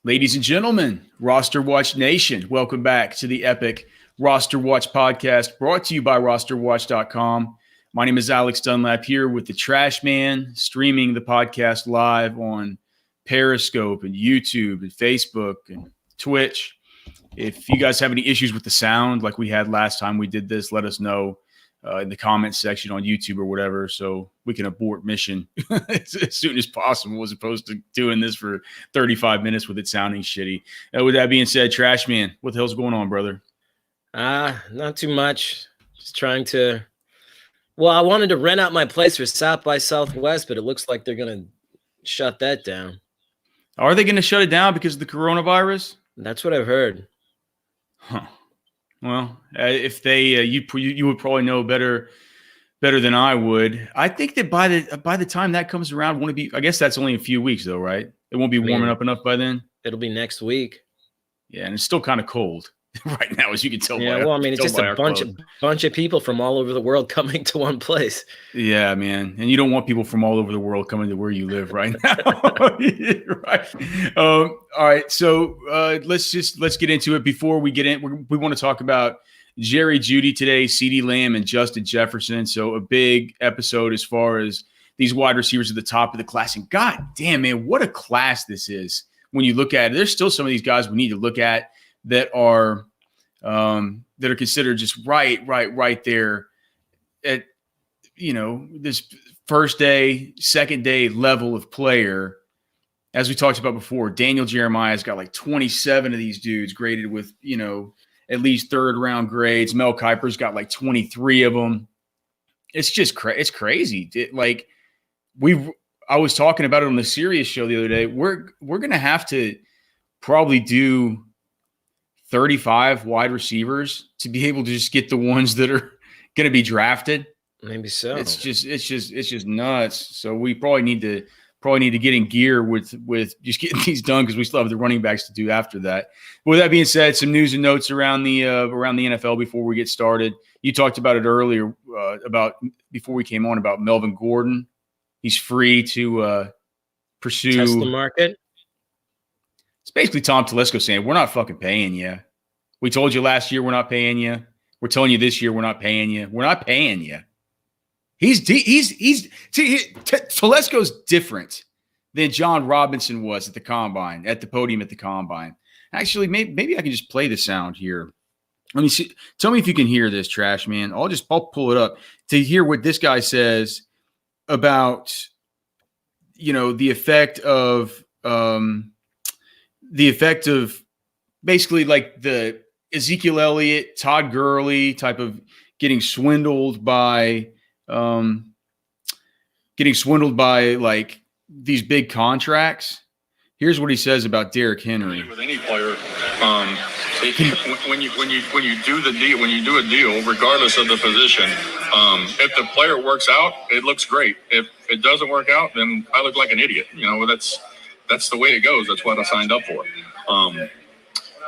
Ladies and gentlemen, Roster Watch Nation, welcome back to the epic Roster Watch podcast brought to you by RosterWatch.com. My name is Alex Dunlap here with the Trashman, streaming the podcast live on Periscope and YouTube and Facebook and Twitch. If you guys have any issues with the sound like we had last time we did this, let us know in the comments section on YouTube or whatever, so we can abort mission as soon as possible, as opposed to doing this for 35 minutes with it sounding shitty. With that being said, Trashman, what the hell's going on, brother? Not too much. Just trying to. Well, I wanted to rent out my place for South by Southwest, but it looks like they're gonna shut that down. Are they going to shut it down because of the coronavirus? That's what I've heard. Huh. Well, if they, you would probably know better than I would. I think that by the time that comes around, won't it be? I guess that's only a few weeks, though, right? It won't be warming up enough by then. It'll be next week. Yeah, and it's still kind of cold right now, as you can tell. Yeah, well, I mean, it's just a bunch of people from all over the world coming to one place. Yeah, man, and you don't want people from all over the world coming to where you live right now, right? All right, so let's get into it. Before we get in, we want to talk about Jerry Jeudy today, Ceedee Lamb, and Justin Jefferson. So a big episode as far as these wide receivers at the top of the class. And god damn, man, what a class this is. When you look at it, there's still some of these guys we need to look at that are considered just right there at, this first day, second day level of player. As we talked about before, Daniel Jeremiah's got like 27 of these dudes graded with, at least third round grades. Mel Kiper's got like 23 of them. It's just it's crazy. I was talking about it on the Sirius show the other day. We're going to have to probably do 35 wide receivers to be able to just get the ones that are going to be drafted. Maybe so. It's just nuts. So we probably need to get in gear with just getting these done, because we still have the running backs to do after that. But with that being said, some news and notes around the NFL before we get started. You talked about it earlier before we came on about Melvin Gordon. He's free to pursue test the market. It's basically Tom Telesco saying, we're not fucking paying you. We told you last year we're not paying you. We're telling you this year we're not paying you. We're not paying you. Telesco's different than John Robinson was at the combine, at the podium at the combine. Actually, maybe I can just play the sound here. Let me see. Tell me if you can hear this, Trash Man. I'll pull it up to hear what this guy says about, the effect of basically like the Ezekiel Elliott, Todd Gurley type of getting swindled by like these big contracts. Here's what he says about Derrick Henry. With any player, when you do the deal, when you do a deal, regardless of the position, if the player works out, it looks great. If it doesn't work out, then I look like an idiot. That's the way it goes. That's what I signed up for.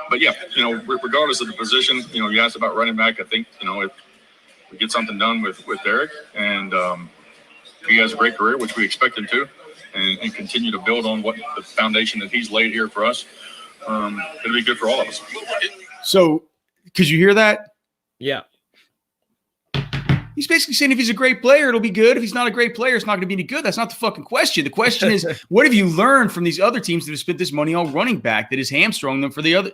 But yeah, regardless of the position, you asked about running back. I think, if we get something done with Derrick, and he has a great career, which we expect him to, and continue to build on what the foundation that he's laid here for us, it'll be good for all of us. So, could you hear that? Yeah. He's basically saying if he's a great player, it'll be good. If he's not a great player, it's not going to be any good. That's not the fucking question. The question is, what have you learned from these other teams that have spent this money on running back that has hamstrung them for their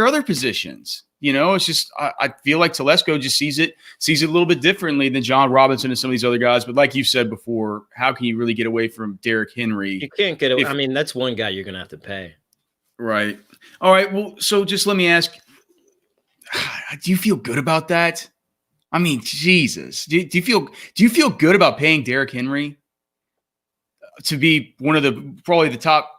other positions? It's just I feel like Telesco just sees it a little bit differently than John Robinson and some of these other guys. But like you said before, how can you really get away from Derrick Henry? You can't get away. I mean, that's one guy you're going to have to pay. Right. All right. Well, so just let me ask, do you feel good about that? I mean, Jesus, do you feel good about paying Derrick Henry to be one of probably the top?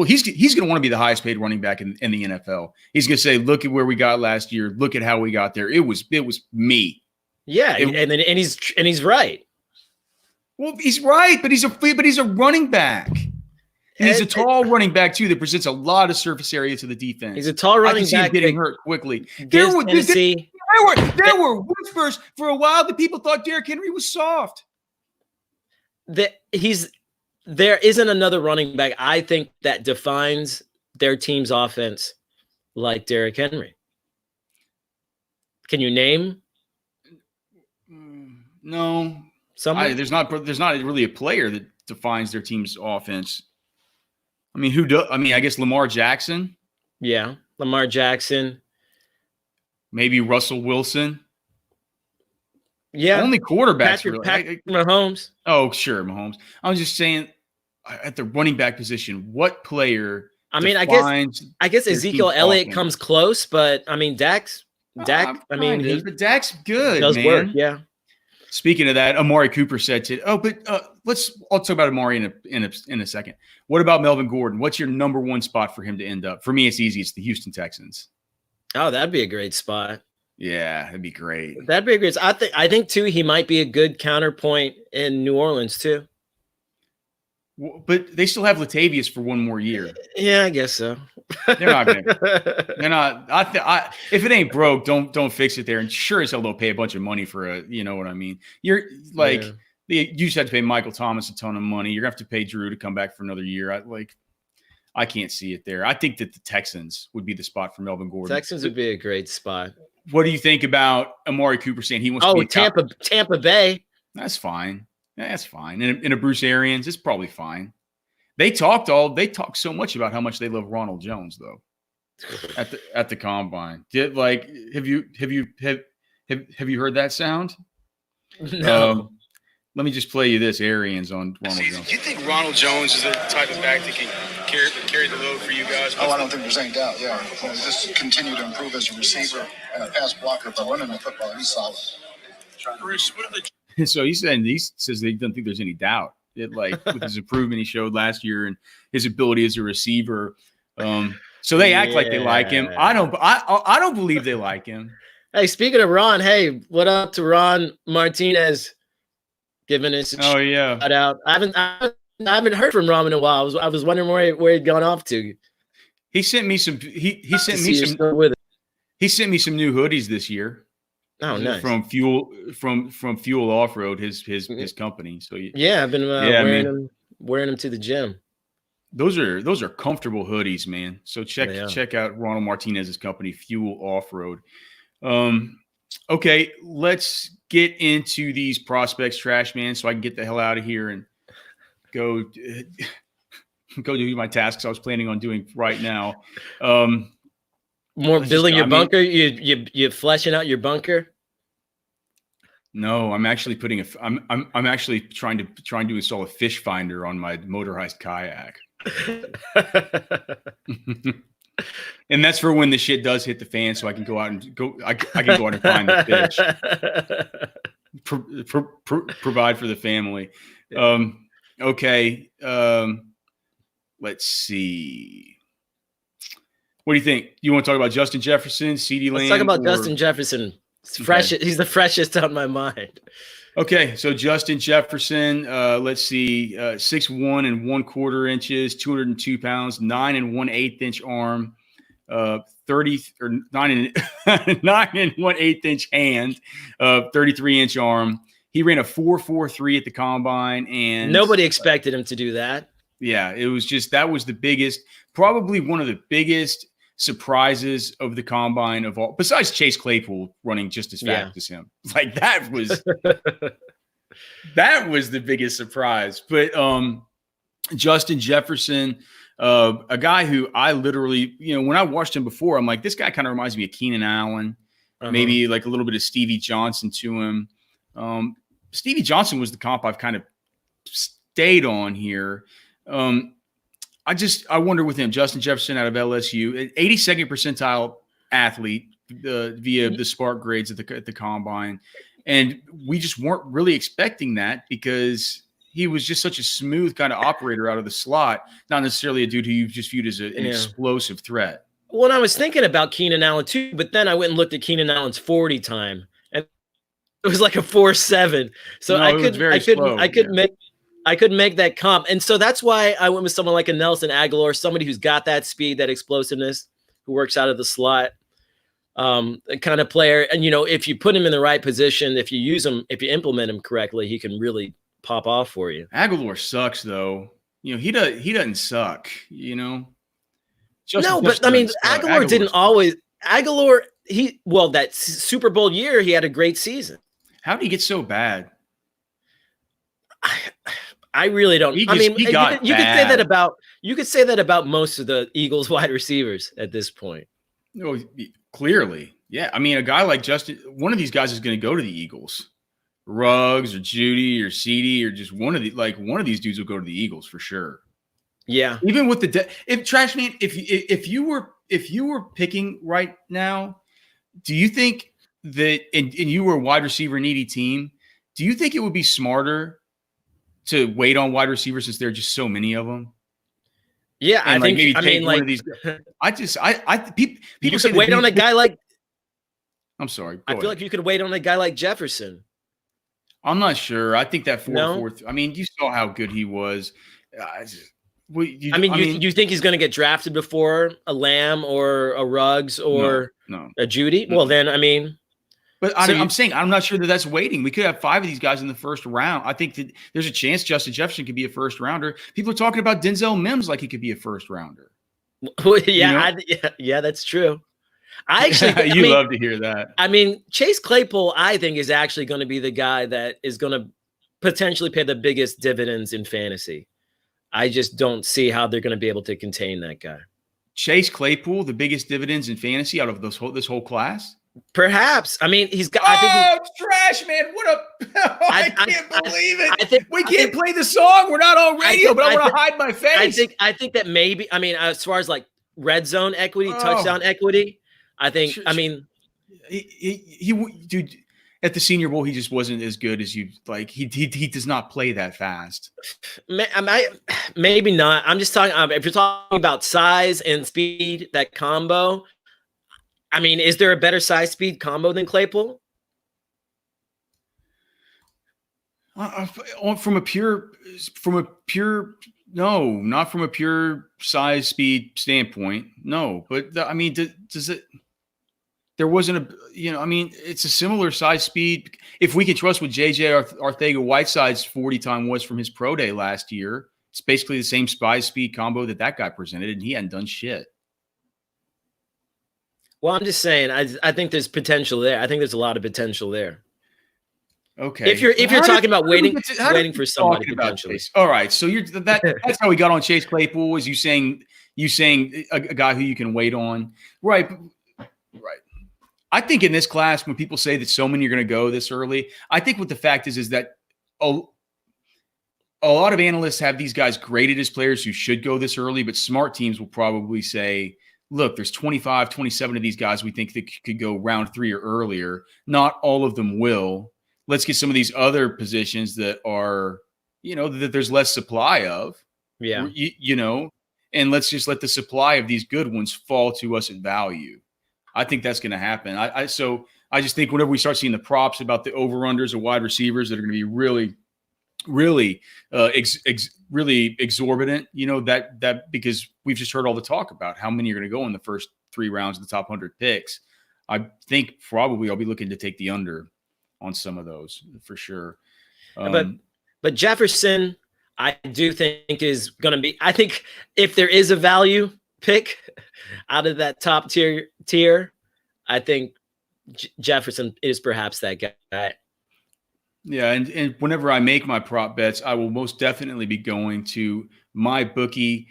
He's going to want to be the highest paid running back in the NFL. He's going to say, look at where we got last year. Look at how we got there. It was me. Yeah. And he's right. Well, he's right, but he's a running back. And he's a tall running back too that presents a lot of surface area to the defense. He's a tall running back. I can see him getting hurt quickly. There were whispers for a while that people thought Derrick Henry was soft. There isn't another running back, I think, that defines their team's offense like Derrick Henry? Can you name? No. Someone? There's not really a player that defines their team's offense. I mean, who does? I mean, I guess Lamar Jackson. Yeah, Lamar Jackson. Maybe Russell Wilson. Yeah, only quarterbacks Patrick Mahomes. Oh, sure, Mahomes. I was just saying, at the running back position, what player? I mean, I guess Ezekiel Elliott comes close, but I mean, Dak. I mean, Dak's good. Does man. work. Yeah. Speaking of that, Amari Cooper said to. Oh, but I'll talk about Amari in a second. What about Melvin Gordon? What's your number one spot for him to end up? For me, it's easy. It's the Houston Texans. Oh, that'd be a great spot. Yeah, that'd be great. That'd be a great. I think too. He might be a good counterpoint in New Orleans too. But they still have Latavius for one more year. Yeah, I guess so. They're not going to. They're not. If it ain't broke, don't fix it there. And sure as hell they'll pay a bunch of money for a. You know what I mean? You're like you just have to pay Michael Thomas a ton of money. You're going to have to pay Drew to come back for another year. I can't see it there. I think that the Texans would be the spot for Melvin Gordon. Texans would be a great spot. What do you think about Amari Cooper saying he wants to be Tampa Bay? That's fine. That's fine. And a Bruce Arians, it's probably fine. They talked so much about how much they love Ronald Jones though. At the combine. Have you heard that sound? No. Let me just play you this Arians on Ronald Jones. Do you think Ronald Jones is the type of back that can carry the load for you guys? Oh, I don't think there's any doubt. Yeah, just continue to improve as a receiver and a pass blocker. But running the football, he's solid. Bruce, what are the So he says they don't think there's any doubt. With his improvement he showed last year and his ability as a receiver. So they act like they like him. I don't believe they like him. Hey, speaking of Ron, hey, what up to Ron Martinez giving us a shout out. I haven't heard from Ron in a while. I was wondering where he'd gone off to. He sent me some he sent me some new hoodies this year. Oh, nice. From Fuel Off-Road, his company. So I've been wearing them to the gym. Those are comfortable hoodies, man. So check out Ronald Martinez's company, Fuel Off-Road. Okay, let's get into these prospects, Trashman, so I can get the hell out of here and go do my tasks I was planning on doing right now. More building your bunker? You fleshing out your bunker? No, I'm actually I'm actually trying to install a fish finder on my motorized kayak. And that's for when the shit does hit the fan, so I can go out and I can go out and find the fish. Provide for the family. Okay. Let's see. What do you think? You want to talk about Justin Jefferson, Ceedee Lamb? Let's talk about Justin Jefferson. It's fresh. Okay. He's the freshest on my mind. Okay, so Justin Jefferson, let's see, 6'1" and 1/4 inches, 202 pounds, 9 1/8 inch arm, 9 1/8 inch hand, 33 inch arm. He ran a 4.43 at the combine, and nobody expected him to do that. Yeah, it was that was the biggest, probably one of the biggest surprises of the combine of all, besides Chase Claypool running just as fast as him. Like that was the biggest surprise. But Justin Jefferson, a guy who I literally, when I watched him before, I'm like, this guy kind of reminds me of Keenan Allen, maybe like a little bit of Stevie Johnson to him. Stevie Johnson was the comp I've kind of stayed on here. I wonder with him, Justin Jefferson out of LSU, 82nd percentile athlete via the Spark grades at the combine. And we just weren't really expecting that because he was just such a smooth kind of operator out of the slot, not necessarily a dude who you just viewed as an explosive threat. Well, I was thinking about Keenan Allen too, but then I went and looked at Keenan Allen's 40 time, and it was like a 4.7. So I couldn't make that comp. And so that's why I went with someone like a Nelson Aguilar, somebody who's got that speed, that explosiveness, who works out of the slot, kind of player. And, if you put him in the right position, if you use him, if you implement him correctly, he can really pop off for you. Aguilar sucks though. He doesn't suck, Justin No, but I mean, Aguilar didn't always. Aguilar, that Super Bowl year, he had a great season. How did he get so bad? I really don't. He I mean, you could say that about most of the Eagles wide receivers at this point. No, clearly, yeah. I mean, a guy like Justin, one of these guys is going to go to the Eagles. Ruggs or Jeudy or Ceedee or just one of these dudes will go to the Eagles for sure. Yeah. Even with if Trashman, if you were picking right now, do you think that and you were a wide receiver needy team, do you think it would be smarter to wait on wide receivers since there are just so many of them? Yeah, and I think maybe take one of these. People say wait on a guy like. I'm sorry. I feel like you could wait on a guy like Jefferson. I'm not sure. I think that 4-4. I mean, you saw how good he was. You think he's going to get drafted before a Lamb or a Ruggs or a Jeudy? Well, then, I mean. But I'm saying I'm not sure that that's waiting. We could have 5 of these guys in the first round. I think that there's a chance Justin Jefferson could be a first rounder. People are talking about Denzel Mims like he could be a first rounder. Yeah, that's true. I actually, love to hear that. I mean, Chase Claypool, I think, is actually going to be the guy that is going to potentially pay the biggest dividends in fantasy. I just don't see how they're going to be able to contain that guy. Chase Claypool, the biggest dividends in fantasy out of this whole class. Perhaps. I mean, he's got. Trashman! What a! I can't believe it. We can't play the song. We're not on radio, but I want to hide my face. I think that maybe. I mean, as far as like red zone equity, touchdown equity, I think. I mean, dude, at the Senior Bowl, he just wasn't as good as you like. He does not play that fast. Maybe not. I'm just talking. If you're talking about size and speed, that combo. I mean, is there a better size speed combo than Claypool? From a pure no, not from a pure size speed standpoint. No, but I mean, does it? There wasn't I mean, it's a similar size speed. If we can trust what JJ Arcega-Whiteside's 40 time was from his pro day last year, it's basically the same size speed combo that guy presented, and he hadn't done shit. Well, I'm just saying, I think there's potential there. I think there's a lot of potential there. Okay. If you're talking about waiting for somebody potentially. All right. So that's how we got on Chase Claypool. Was you saying a guy who you can wait on? Right. Right. I think in this class, when people say that so many are going to go this early, I think what the fact is that a lot of analysts have these guys graded as players who should go this early, but smart teams will probably say, look, there's 25, 27 of these guys we think that could go round 3 or earlier. Not all of them will. Let's get some of these other positions that are, that there's less supply of. Yeah. And let's just let the supply of these good ones fall to us at value. I think that's going to happen. So I just think whenever we start seeing the props about the over-unders of wide receivers that are going to be really, really, really exorbitant, that because we've just heard all the talk about how many are going to go in the first 3 rounds of the top 100 picks. I think probably I'll be looking to take the under on some of those for sure. But Jefferson, I do think is going to be. I think if there is a value pick out of that top tier, I think Jefferson is perhaps that guy. Yeah, and whenever I make my prop bets, I will most definitely be going to mybookie.ag.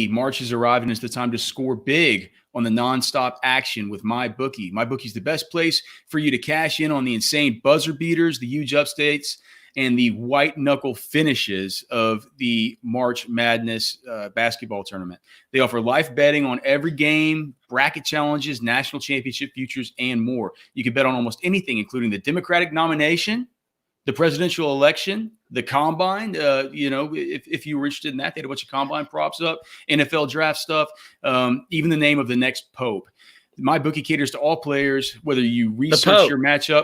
March is arriving. It's the time to score big on the nonstop action with MyBookie. MyBookie is the best place for you to cash in on the insane buzzer beaters, the huge upstates, and the white knuckle finishes of the March Madness basketball tournament. They offer live betting on every game, bracket challenges, national championship futures, and more. You can bet on almost anything, including the Democratic nomination, the presidential election, the combine. If you were interested in that, they had a bunch of combine props up, NFL draft stuff, even the name of the next pope. MyBookie caters to all players, whether you research your matchup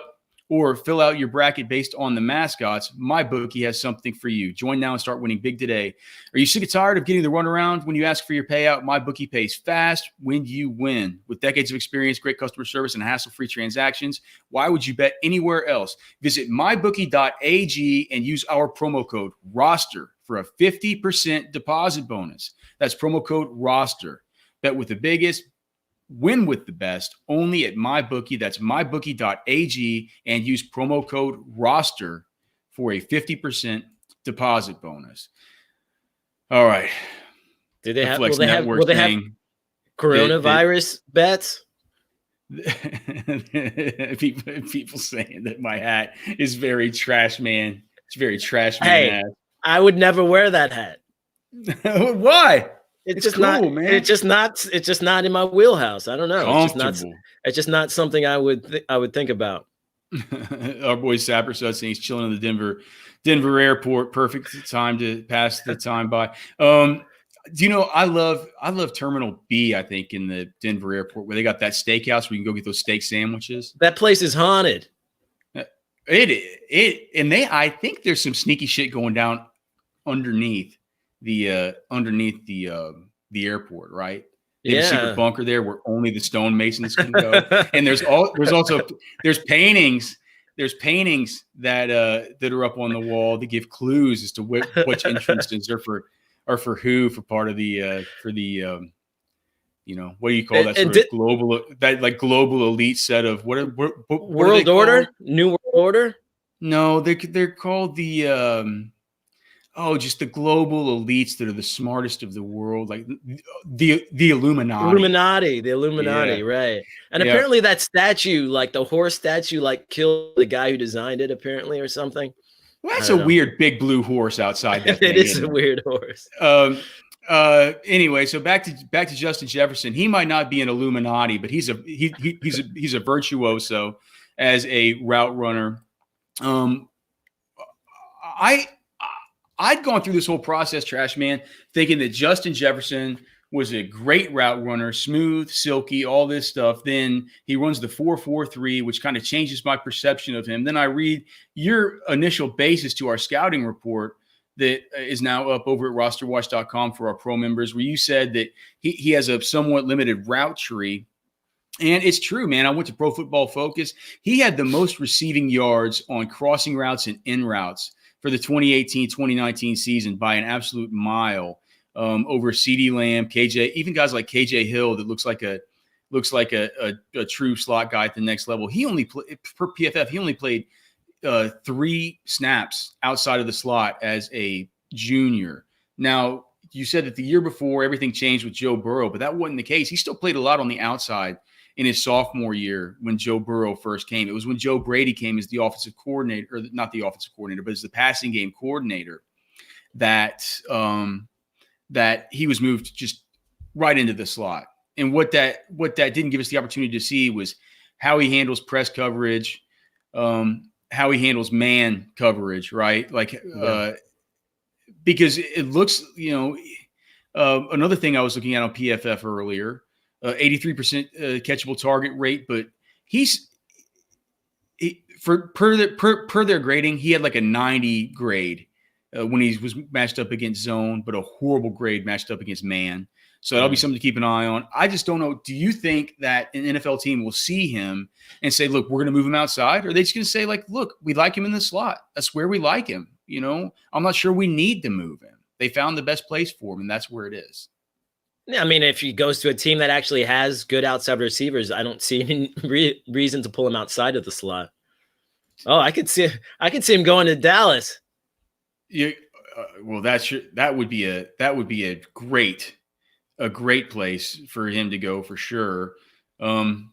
or fill out your bracket based on the mascots. MyBookie has something for you. Join now and start winning big today. Are you sick and tired of getting the runaround when you ask for your payout? MyBookie pays fast when you win. With decades of experience, great customer service, and hassle-free transactions, why would you bet anywhere else? Visit mybookie.ag and use our promo code ROSTER for a 50% deposit bonus. That's promo code ROSTER. Bet with the biggest, win with the best, only at MyBookie. That's mybookie.ag, and use promo code ROSTER for a 50% deposit bonus. All right. Do they The have? Flex Will they have? Network Will they have thing. coronavirus bets? People saying that my hat is very Trashman. It's very Trashman. Hey, I would never wear that hat. Why? It's just cool, not, man. It's just not in my wheelhouse. I don't know. Comfortable. It's just not something I would think about. Our boy Sapper saying he's chilling in the Denver airport. Perfect time to pass the time by. Do you know I love Terminal B, I think, in the Denver airport, where they got that steakhouse where you can go get those steak sandwiches. That place is haunted. I think there's some sneaky shit going down underneath the airport, right? They have a secret bunker there where only the stonemasons can go. And there's paintings that are up on the wall that give clues as to which entrances are for who, for part of the what do you call that sort of global elite set of what World Order? New World Order? No, they're called the just the global elites that are the smartest of the world, like the Illuminati. The Illuminati, right. And apparently that statue, like the horse statue, like killed the guy who designed it, apparently, or something. Well, that's a weird big blue horse outside that thing. It is a weird horse. Anyway, so back to Justin Jefferson. He might not be an Illuminati, but he's a virtuoso as a route runner. I'd gone through this whole process, Trashman, thinking that Justin Jefferson was a great route runner, smooth, silky, all this stuff. Then he runs the 4.43, which kind of changes my perception of him. Then I read your initial basis to our scouting report that is now up over at RosterWatch.com for our pro members, where you said that he has a somewhat limited route tree. And it's true, man. I went to Pro Football Focus. He had the most receiving yards on crossing routes and in routes for the 2018-2019 season by an absolute mile. Over Ceedee Lamb, KJ, even guys like KJ Hill that looks like a true slot guy at the next level. He only for PFF, he only played 3 snaps outside of the slot as a junior. Now, you said that the year before everything changed with Joe Burrow, but that wasn't the case. He still played a lot on the outside in his sophomore year when Joe Burrow first came. It was when Joe Brady came as the offensive coordinator, or not the offensive coordinator, but as the passing game coordinator, that he was moved just right into the slot. And what that didn't give us the opportunity to see was how he handles press coverage, how he handles man coverage, right? Because it looks, another thing I was looking at on PFF earlier, 83% catchable target rate, but per their grading, he had like a 90 grade when he was matched up against zone, but a horrible grade matched up against man. So that'll be something to keep an eye on. I just don't know. Do you think that an NFL team will see him and say, look, we're going to move him outside? Or are they just going to say, like, look, we like him in the slot. That's where we like him. I'm not sure we need to move him. They found the best place for him, and that's where it is. Yeah, I mean, if he goes to a team that actually has good outside receivers, I don't see any reason to pull him outside of the slot. Oh, I could see him going to Dallas. Yeah, well, that would be a great place for him to go for sure. I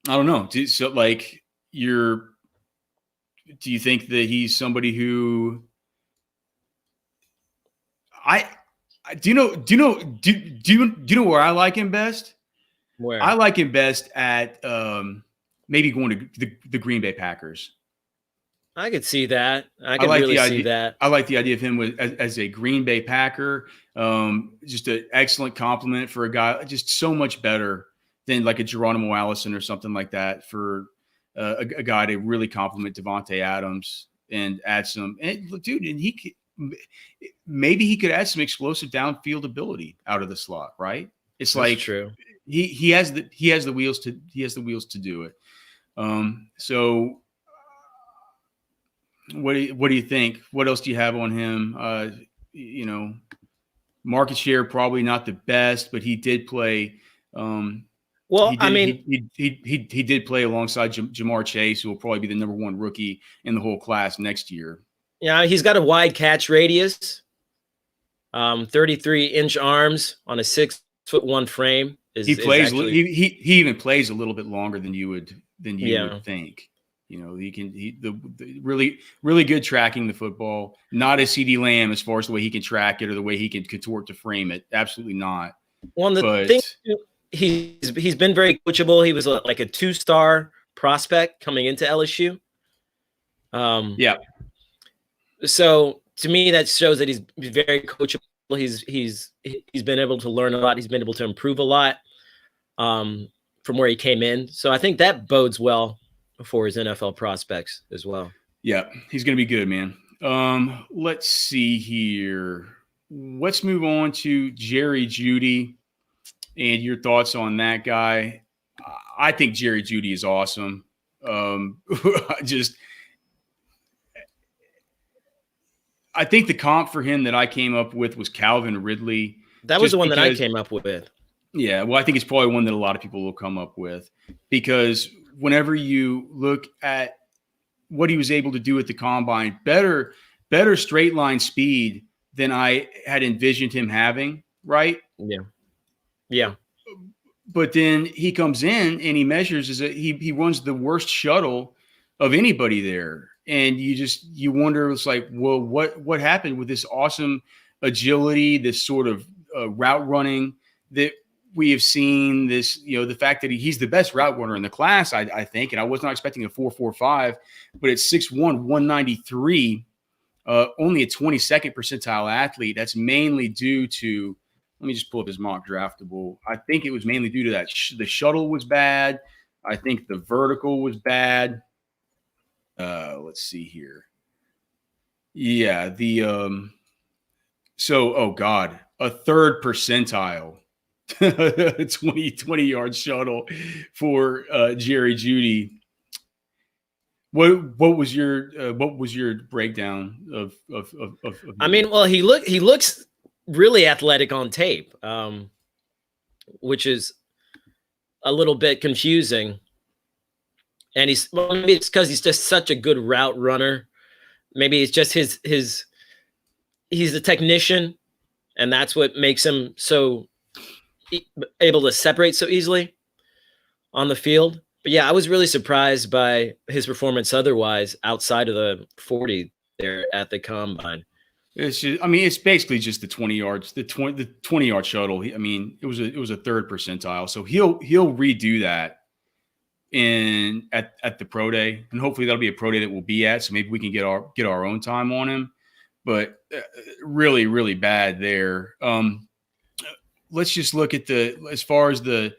don't know. So, like, do you think that he's somebody who do you know where I like him best? Where I like him best at maybe going to the Green Bay Packers. I could see that. I could really see that. I like the idea of him as a Green Bay Packer. Just an excellent compliment for a guy, just so much better than like a Geronimo Allison or something like that, for a guy to really compliment Devontae Adams and add some. And maybe he could add some explosive downfield ability out of the slot, right? It's That's true. He has the wheels to do it. So. What do you think? What else do you have on him? Market share probably not the best, but he did play. Well, He did play alongside Jamar Chase, who will probably be the number 1 rookie in the whole class next year. Yeah, he's got a wide catch radius, 33-inch arms on a 6'1" frame. He even plays a little bit longer than you would think. You know, the really good tracking the football. Not a CeeDee Lamb as far as the way he can track it or the way he can contort to frame it. Absolutely not. Well, the thing, he's been very coachable. He was like a 2-star prospect coming into LSU. Yeah. So to me, that shows that he's very coachable. He's been able to learn a lot. He's been able to improve a lot from where he came in. So I think that bodes well for his NFL prospects as well. Yeah, he's going to be good, man. Let's see here. Let's move on to Jerry Jeudy and your thoughts on that guy. I think Jerry Jeudy is awesome. I think the comp for him that I came up with was Calvin Ridley. That was the one that I came up with. Yeah, well, I think it's probably one that a lot of people will come up with, because whenever you look at what he was able to do at the combine, better straight line speed than I had envisioned him having, right? Yeah. But then he comes in and he measures he runs the worst shuttle of anybody there. And you wonder, it's like, well, what happened with this awesome agility, this sort of route running that we have seen, this, you know, the fact that he's the best route runner in the class, I think, and I was not expecting a 4.45, but it's 6'1", 193, only a 22nd percentile athlete. That's mainly due to, let me just pull up his mock draftable. I think it was mainly due to that the shuttle was bad. I think the vertical was bad. Let's see here. Yeah, a third percentile 20-yard shuttle for Jerry Jeudy. What was your breakdown of I mean, well, he looks really athletic on tape, which is a little bit confusing. And maybe it's because he's just such a good route runner. Maybe it's just he's the technician, and that's what makes him so able to separate so easily on the field. But yeah, I was really surprised by his performance otherwise outside of the 40 there at the combine. It's basically just the 20 yards, the 20-yard shuttle. I mean, it was a third percentile. So he'll redo that at the pro day, and hopefully that'll be a pro day that we'll be at, so maybe we can get our own time on him. But really, really bad there. Let's just look at as far as the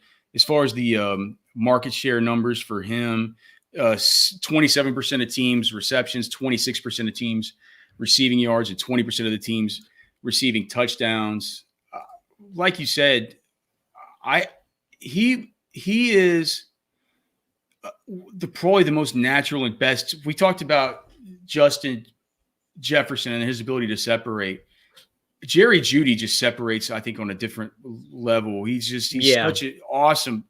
market share numbers for him. 27% of teams receptions, 26% of teams receiving yards, and 20% of the teams receiving touchdowns. Like you said, he is probably the most natural and best. We talked about Justin Jefferson and his ability to separate. Jerry Jeudy just separates, I think, on a different level. He's such an awesome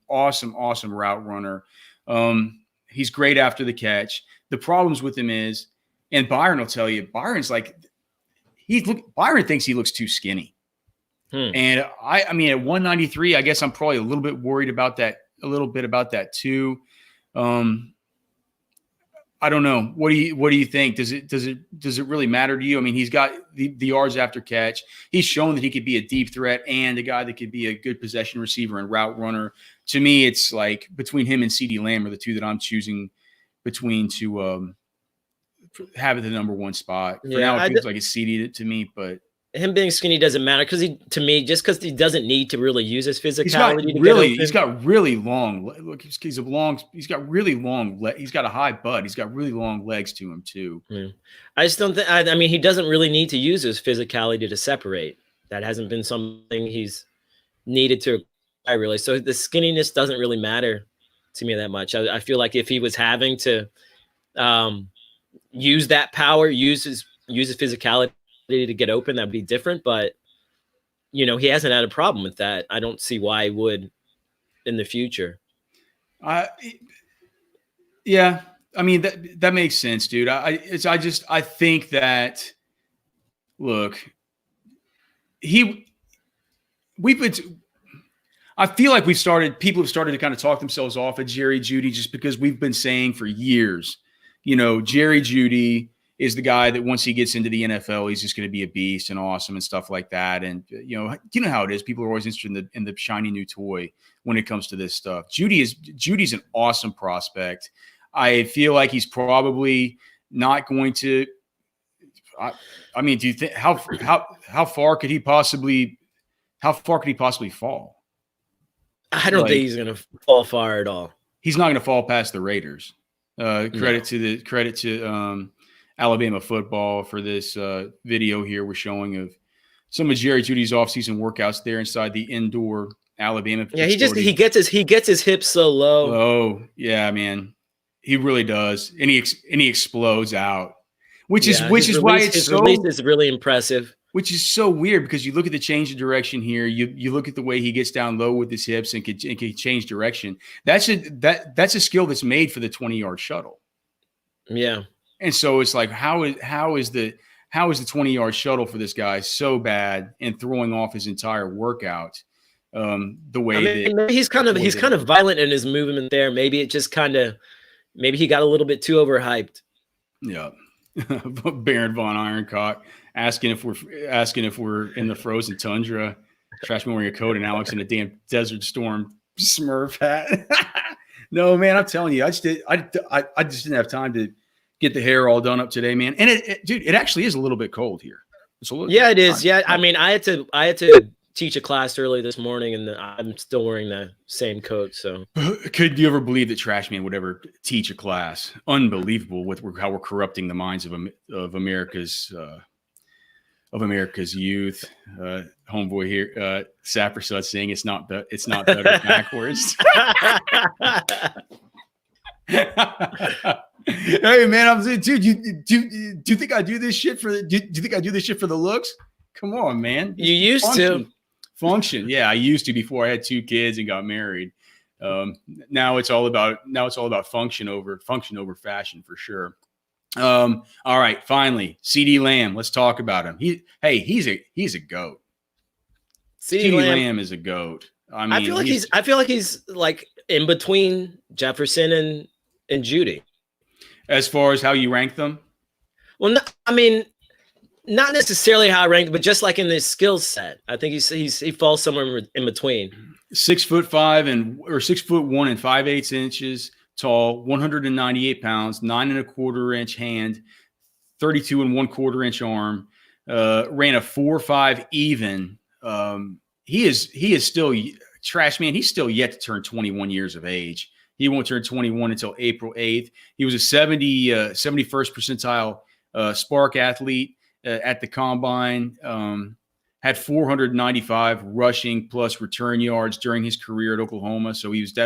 route runner. He's great after the catch. The problems with him is, and Byron will tell you, Byron's like, Byron thinks he looks too skinny. And I mean, at 193, I guess I'm probably a little bit worried about that, too. I don't know. What do you think? Does it really matter to you? I mean, he's got the yards after catch. He's shown that he could be a deep threat and a guy that could be a good possession receiver and route runner. To me, it's like between him and CeeDee Lamb are the two that I'm choosing between to have it the number one spot. For now, it feels like it's CeeDee to me, but him being skinny doesn't matter because he doesn't need to really use his physicality. He's got really long. Look, he's got really long. He's got a high butt. He's got really long legs to him too. I just don't think. I mean, he doesn't really need to use his physicality to separate. That hasn't been something he's needed to acquire really. So the skinniness doesn't really matter to me that much. I feel like if he was having to use that power, use his physicality to get open, that'd be different. But he hasn't had a problem with that. I don't see why he would in the future. Yeah. I mean, that makes sense, dude. I think that, look, I feel like people have started to kind of talk themselves off of Jerry Jeudy just because we've been saying for years, Jerry Jeudy is the guy that once he gets into the NFL, he's just going to be a beast and awesome and stuff like that. And, you know how it is. People are always interested in the shiny new toy when it comes to this stuff. Judy's an awesome prospect. I feel like he's probably not going to, I mean, do you think how far could he possibly fall? I don't think he's going to fall far at all. He's not going to fall past the Raiders. Credit to Alabama football for this video here we're showing of some of Jerry Jeudy's offseason workouts there inside the indoor Alabama. Yeah, he gets his hips so low. Oh, yeah, man. He really does. And he explodes out. Which is why his release is really impressive. Which is so weird because you look at the change of direction here. You look at the way he gets down low with his hips and can change direction. That's a skill that's made for the 20-yard shuttle. Yeah. And so it's like, how is the 20-yard shuttle for this guy so bad and throwing off his entire workout? The way maybe he's kind of violent in his movement there. Maybe it just maybe he got a little bit too overhyped. Yeah. Baron von Ironcock asking if we're in the frozen tundra. Trashman wearing a coat and Alex in a damn Desert Storm Smurf hat. No, man, I'm telling you, I just didn't have time to get the hair all done up today, man. And it actually is a little bit cold here. Yeah, it is. Yeah, I mean, I had to teach a class early this morning, and I'm still wearing the same coat. So, could you ever believe that Trashman would ever teach a class? Unbelievable with how we're corrupting the minds of America's youth. Homeboy here, Sappersut saying it's not better backwards. Hey man, I'm saying, dude, do you think I do this shit for do you think I do this shit for the looks? Come on, man. You used to. Function. Yeah, I used to before I had 2 kids and got married. Now it's all about function over fashion for sure. All right, finally, Ceedee Lamb. Let's talk about him. He's a goat. Ceedee Lamb is a goat. I mean, I feel like he's like in between Jefferson and Jeudy. As far as how you rank them? Well, not necessarily how I rank, but just like in his skill set, I think he falls somewhere in between. 6'5" or 6'1" and 5/8 inches tall, 198 pounds, 9 1/4 inch hand, 32 1/4 inch arm. Ran a 4.5 even. He is still Trashman. He's still yet to turn 21 years of age. He won't turn 21 until April 8th. He was a 71st percentile Spark athlete. At the combine, had 495 rushing plus return yards during his career at Oklahoma. So he was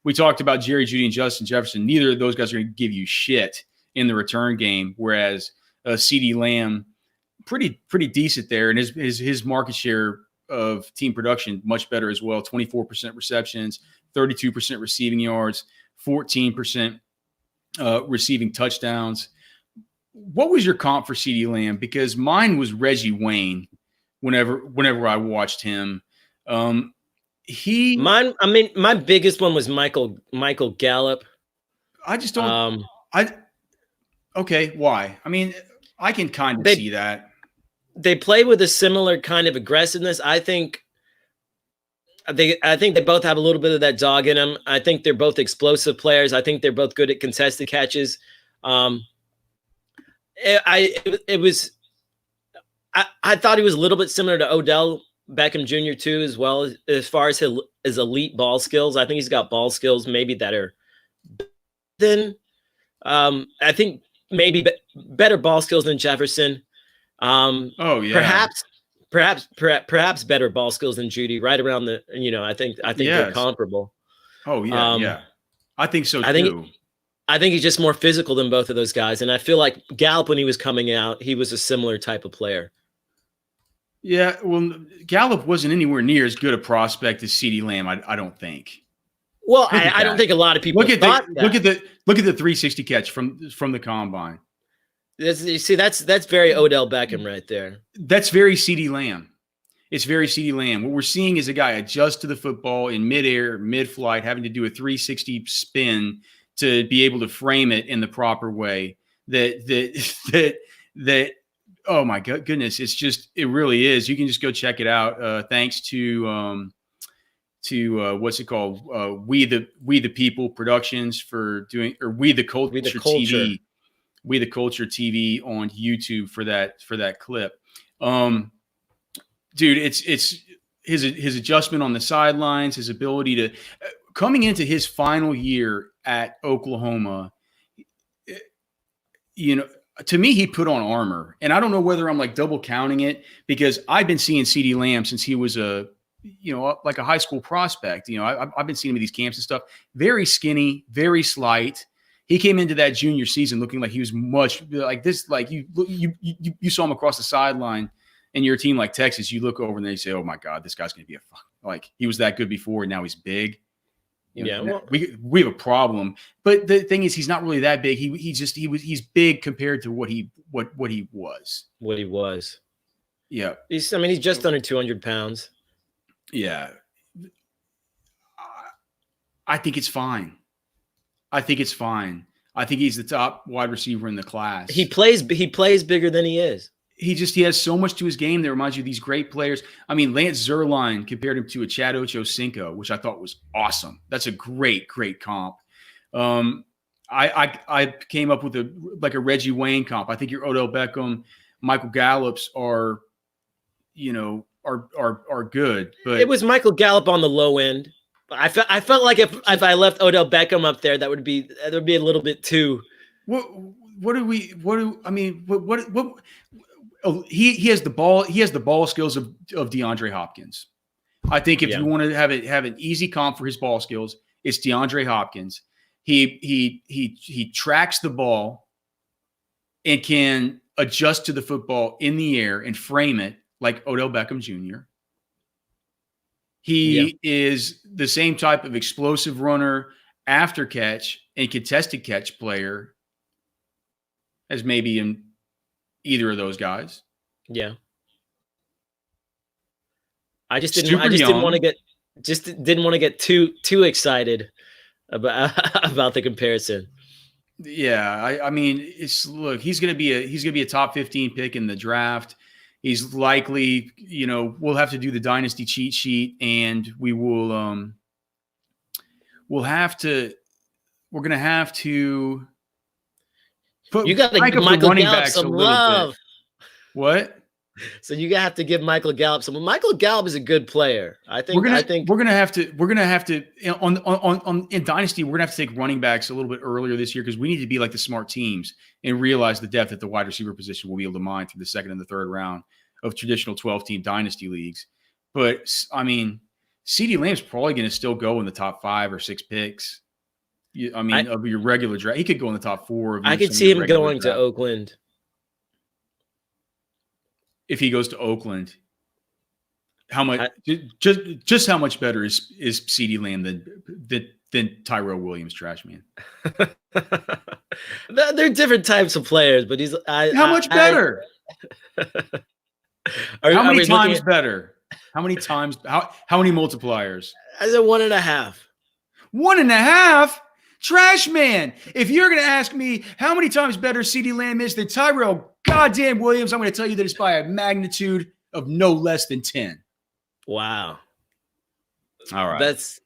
we talked about Jerry Jeudy and Justin Jefferson. Neither of those guys are going to give you shit in the return game. Whereas Ceedee Lamb, pretty decent there, and his market share of team production much better as well. 24% receptions, 32% receiving yards, 14% receiving touchdowns. What was your comp for Ceedee Lamb? Because mine was Reggie Wayne. Whenever I watched him, my biggest one was Michael Gallup. I just don't. Okay, why? I mean, I can kind of see that. They play with a similar kind of aggressiveness. I think they both have a little bit of that dog in them. I think they're both explosive players. I think they're both good at contested catches. I thought he was a little bit similar to Odell Beckham Jr. too, as well as far as his elite ball skills. I think he's got ball skills maybe that are then I think maybe better ball skills than Jefferson. Perhaps better ball skills than Jeudy. Right around the I think they're comparable. Oh yeah, yeah. I think so too. I think he's just more physical than both of those guys. And I feel like Gallup, when he was coming out, he was a similar type of player. Yeah, well, Gallup wasn't anywhere near as good a prospect as CeeDee Lamb. I don't think. Well, I don't think a lot of people look at the 360 catch from the combine. You see, that's very Odell Beckham right there. That's very CeeDee Lamb. It's very CeeDee Lamb. What we're seeing is a guy adjust to the football in midair, mid-flight, having to do a 360 spin to be able to frame it in the proper way. That oh my goodness, it really is. You can just go check it out. Thanks to what's it called? We the People Productions for doing, or We the Culture TV. We the Culture TV on YouTube for that clip. Dude, it's his adjustment on the sidelines, his ability to coming into his final year at Oklahoma. You know, to me, he put on armor, and I don't know whether I'm like double counting it because I've been seeing CeeDee Lamb since he was like a high school prospect. You know, I've been seeing him at these camps and stuff. Very skinny, very slight. He came into that junior season looking like he was much like this. Like you saw him across the sideline, and your team like Texas, you look over and they say, "Oh my God, this guy's going to be like he was that good before, and now he's big." You know, well, we have a problem. But the thing is, he's not really that big. He's big compared to what he was. What he was. Yeah. He's just under 200 pounds. Yeah. I think it's fine. I think it's fine. I think he's the top wide receiver in the class. He plays bigger than he is. He has so much to his game that reminds you of these great players. I mean, Lance Zierlein compared him to a Chad Ochocinco, which I thought was awesome. That's a great comp. I came up with a Reggie Wayne comp. I think your Odell Beckham, Michael Gallups are good. But it was Michael Gallup on the low end. I felt like if I left Odell Beckham up there, there would be a little bit too. He has the ball. He has the ball skills of DeAndre Hopkins. I think if you want to have an easy comp for his ball skills, it's DeAndre Hopkins. He tracks the ball and can adjust to the football in the air and frame it like Odell Beckham Jr. He is the same type of explosive runner, after catch, and contested catch player as maybe in either of those guys. Yeah. I just didn't want to get too excited about the comparison. Yeah, I mean, he's going to be a top 15 pick in the draft. He's likely, we'll have to do the dynasty cheat sheet, and we're going to have to put, you got to give Michael Gallup some love. What? So you have to give Michael Gallup some. Michael Gallup is a good player. I think we're gonna have to in dynasty. We're gonna have to take running backs a little bit earlier this year because we need to be like the smart teams and realize the depth at the wide receiver position we'll be able to mine through the second and the third round of traditional 12-team dynasty leagues. But I mean, CeeDee Lamb's probably going to still go in the top 5 or 6 picks. Of your regular draft, he could go in the top 4. I could see him going to Oakland. If he goes to Oakland, how much? Just how much better is CeeDee Lamb than Tyrell Williams, Trashman? They're different types of players, but how much better? How many times better? How many times? How many multipliers? I said 1.5. 1.5? Trashman, if you're going to ask me how many times better CeeDee Lamb is than Tyrell goddamn Williams, I'm going to tell you that it's by a magnitude of no less than 10. Wow. All right. That's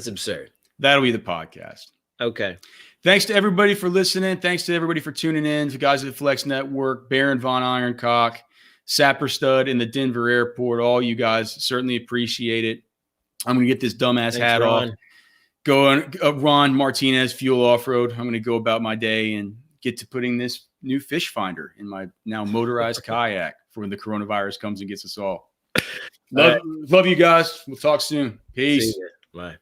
absurd. That'll be the podcast. Okay. Thanks to everybody for listening. Thanks to everybody for tuning in. To guys at the Flex Network, Baron Von Ironcock, Sapper Stud in the Denver airport. All you guys certainly appreciate it. I'm going to get this dumbass hat off. Go on, Ron Martinez, Fuel Off-Road. I'm going to go about my day and get to putting this new fish finder in my now motorized kayak for when the coronavirus comes and gets us all. Love you guys. We'll talk soon. Peace. Bye.